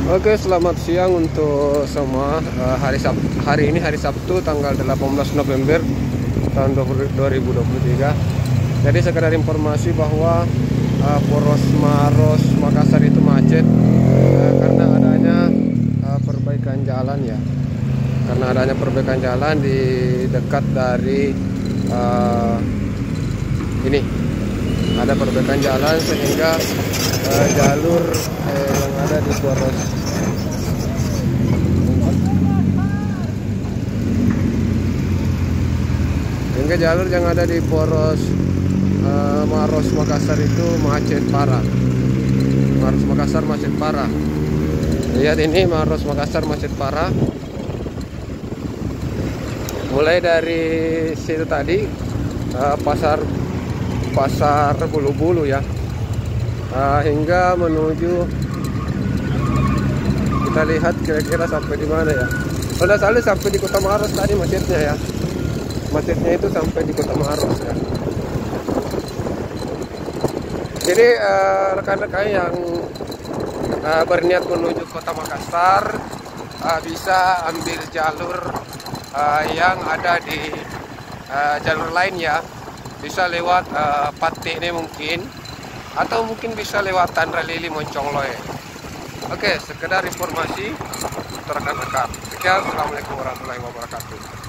Oke, selamat siang untuk semua. Hari ini hari Sabtu tanggal 18 November tahun 2023. Jadi sekedar informasi bahwa Poros Maros Makassar itu macet karena adanya perbaikan jalan ya. Karena adanya perbaikan jalan di dekat dari ini ada perbaikan jalan sehingga jalur yang ada di Poros Maros Makassar itu macet parah. Maros Makassar macet parah. Lihat ini, Maros Makassar macet parah. Mulai dari situ tadi pasar Bulu-Bulu ya, hingga menuju, kita lihat kira-kira sampai di mana ya. Kalau salah sampai di Kota Maros tadi macetnya ya. Macetnya itu sampai di Kota Maros ya. Jadi rekan-rekan yang berniat menuju Kota Makassar bisa ambil jalur yang ada di jalur lain ya. Bisa lewat Pati ini mungkin, atau mungkin bisa lewat Tandra Lili Moncongloe. Oke, sekedar informasi untuk rekan-rekan. Sekian, assalamualaikum warahmatullahi wabarakatuh.